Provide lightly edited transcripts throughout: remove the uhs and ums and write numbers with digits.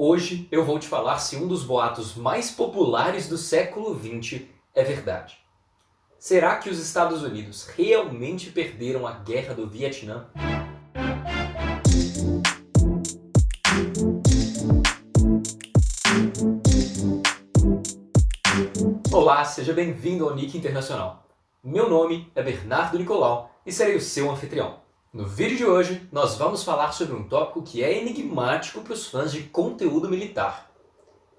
Hoje eu vou te falar se um dos boatos mais populares do século XX é verdade. Será que os Estados Unidos realmente perderam a Guerra do Vietnã? Olá, seja bem-vindo ao Nick Internacional. Meu nome é Bernardo Nicolau e serei o seu anfitrião. No vídeo de hoje, nós vamos falar sobre um tópico que é enigmático para os fãs de conteúdo militar.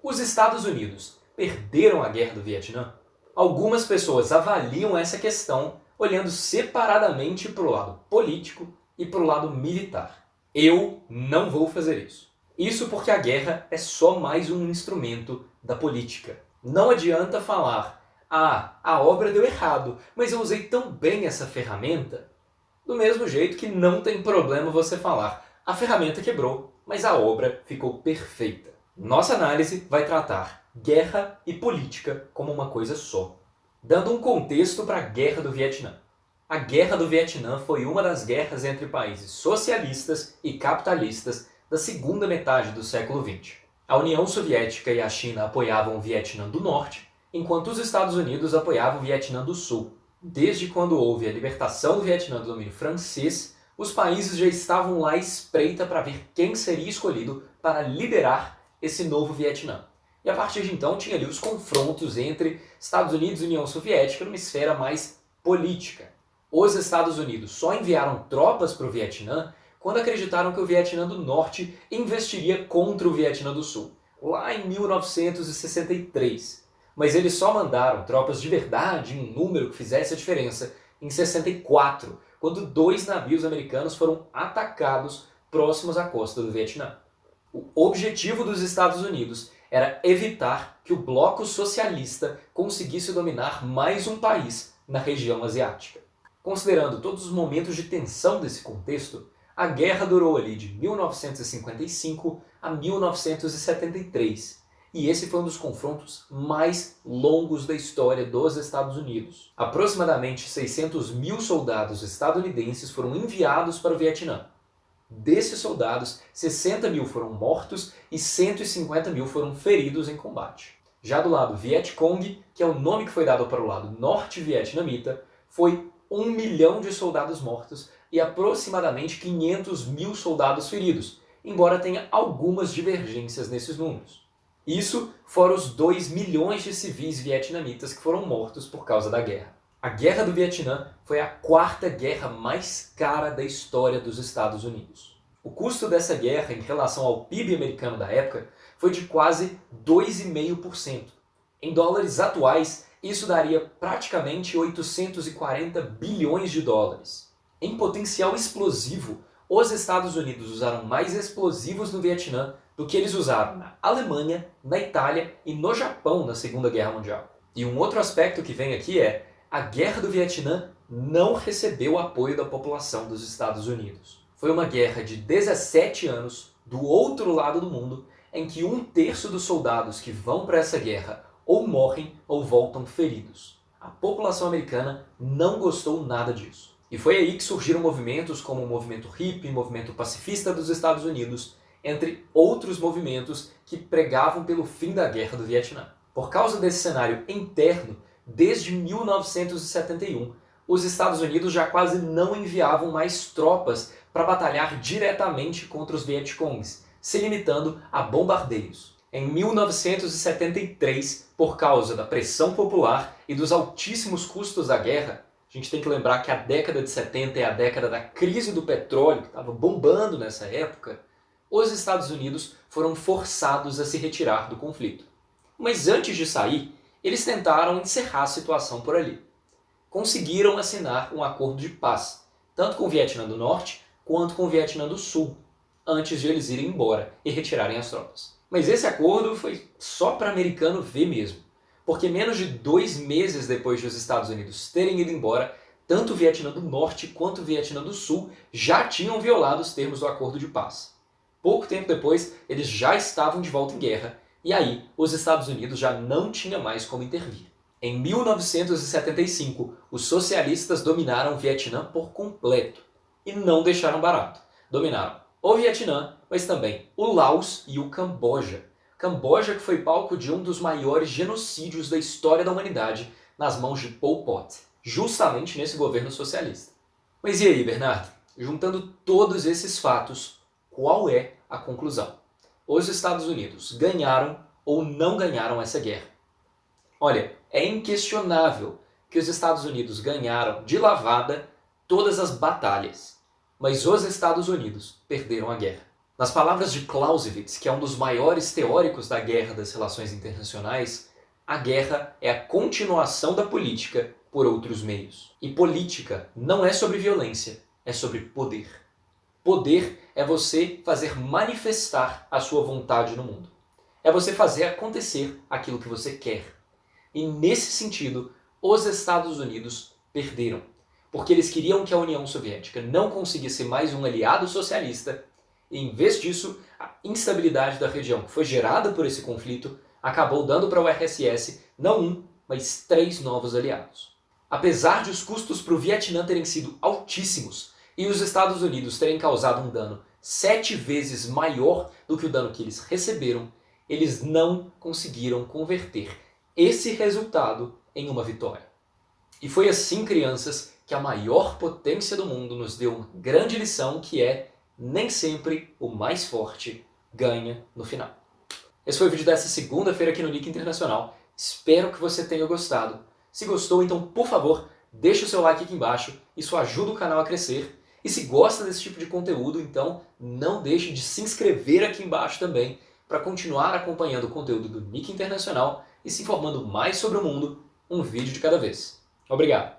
Os Estados Unidos perderam a Guerra do Vietnã? Algumas pessoas avaliam essa questão olhando separadamente para o lado político e para o lado militar. Eu não vou fazer isso. Isso porque a guerra é só mais um instrumento da política. Não adianta falar, a obra deu errado, mas eu usei tão bem essa ferramenta. Do mesmo jeito que não tem problema você falar, a ferramenta quebrou, mas a obra ficou perfeita. Nossa análise vai tratar guerra e política como uma coisa só. Dando um contexto para a Guerra do Vietnã. A Guerra do Vietnã foi uma das guerras entre países socialistas e capitalistas da segunda metade do século XX. A União Soviética e a China apoiavam o Vietnã do Norte, enquanto os Estados Unidos apoiavam o Vietnã do Sul. Desde quando houve a libertação do Vietnã do domínio francês, os países já estavam lá à espreita para ver quem seria escolhido para liderar esse novo Vietnã. E a partir de então tinha ali os confrontos entre Estados Unidos e União Soviética numa esfera mais política. Os Estados Unidos só enviaram tropas para o Vietnã quando acreditaram que o Vietnã do Norte investiria contra o Vietnã do Sul, lá em 1963. Mas eles só mandaram tropas de verdade em um número que fizesse a diferença em 64, quando 2 navios americanos foram atacados próximos à costa do Vietnã. O objetivo dos Estados Unidos era evitar que o bloco socialista conseguisse dominar mais um país na região asiática. Considerando todos os momentos de tensão desse contexto, a guerra durou ali de 1955 a 1973, e esse foi um dos confrontos mais longos da história dos Estados Unidos. Aproximadamente 600 mil soldados estadunidenses foram enviados para o Vietnã. Desses soldados, 60 mil foram mortos e 150 mil foram feridos em combate. Já do lado Vietcong, que é o nome que foi dado para o lado norte-vietnamita, foi 1 milhão de soldados mortos e aproximadamente 500 mil soldados feridos, embora tenha algumas divergências nesses números. Isso fora os 2 milhões de civis vietnamitas que foram mortos por causa da guerra. A Guerra do Vietnã foi a 4ª guerra mais cara da história dos Estados Unidos. O custo dessa guerra em relação ao PIB americano da época foi de quase 2,5%. Em dólares atuais, isso daria praticamente 840 bilhões de dólares. Em potencial explosivo, os Estados Unidos usaram mais explosivos no Vietnã do que eles usaram na Alemanha, na Itália e no Japão na Segunda Guerra Mundial. E um outro aspecto que vem aqui é a Guerra do Vietnã não recebeu o apoio da população dos Estados Unidos. Foi uma guerra de 17 anos do outro lado do mundo, em que 1/3 dos soldados que vão para essa guerra ou morrem ou voltam feridos. A população americana não gostou nada disso. E foi aí que surgiram movimentos como o movimento hippie, o movimento pacifista dos Estados Unidos, entre outros movimentos que pregavam pelo fim da Guerra do Vietnã. Por causa desse cenário interno, desde 1971, os Estados Unidos já quase não enviavam mais tropas para batalhar diretamente contra os Vietcongs, se limitando a bombardeios. Em 1973, por causa da pressão popular e dos altíssimos custos da guerra, a gente tem que lembrar que a década de 70 é a década da crise do petróleo, que estava bombando nessa época, os Estados Unidos foram forçados a se retirar do conflito. Mas antes de sair, eles tentaram encerrar a situação por ali. Conseguiram assinar um acordo de paz, tanto com o Vietnã do Norte quanto com o Vietnã do Sul, antes de eles irem embora e retirarem as tropas. Mas esse acordo foi só para americano ver mesmo, porque menos de 2 meses depois de os Estados Unidos terem ido embora, tanto o Vietnã do Norte quanto o Vietnã do Sul já tinham violado os termos do acordo de paz. Pouco tempo depois, eles já estavam de volta em guerra, e aí os Estados Unidos já não tinham mais como intervir. Em 1975, os socialistas dominaram o Vietnã por completo, e não deixaram barato. Dominaram o Vietnã, mas também o Laos e o Camboja. Camboja que foi palco de um dos maiores genocídios da história da humanidade nas mãos de Pol Pot, justamente nesse governo socialista. Mas e aí, Bernardo? Juntando todos esses fatos, qual é a conclusão? Os Estados Unidos ganharam ou não ganharam essa guerra? Olha, é inquestionável que os Estados Unidos ganharam de lavada todas as batalhas, mas os Estados Unidos perderam a guerra. Nas palavras de Clausewitz, que é um dos maiores teóricos da guerra das relações internacionais, a guerra é a continuação da política por outros meios. E política não é sobre violência, é sobre poder. Poder é você fazer manifestar a sua vontade no mundo. É você fazer acontecer aquilo que você quer. E nesse sentido, os Estados Unidos perderam, porque eles queriam que a União Soviética não conseguisse mais um aliado socialista, e em vez disso, a instabilidade da região que foi gerada por esse conflito acabou dando para o RSS não um, mas 3 novos aliados. Apesar de os custos para o Vietnã terem sido altíssimos e os Estados Unidos terem causado um dano 7 vezes maior do que o dano que eles receberam, eles não conseguiram converter esse resultado em uma vitória. E foi assim, crianças, que a maior potência do mundo nos deu uma grande lição que é: nem sempre o mais forte ganha no final. Esse foi o vídeo dessa segunda-feira aqui no Nick Internacional. Espero que você tenha gostado. Se gostou, então, por favor, deixa o seu like aqui embaixo. Isso ajuda o canal a crescer. E se gosta desse tipo de conteúdo, então não deixe de se inscrever aqui embaixo também para continuar acompanhando o conteúdo do Nick Internacional e se informando mais sobre o mundo, um vídeo de cada vez. Obrigado!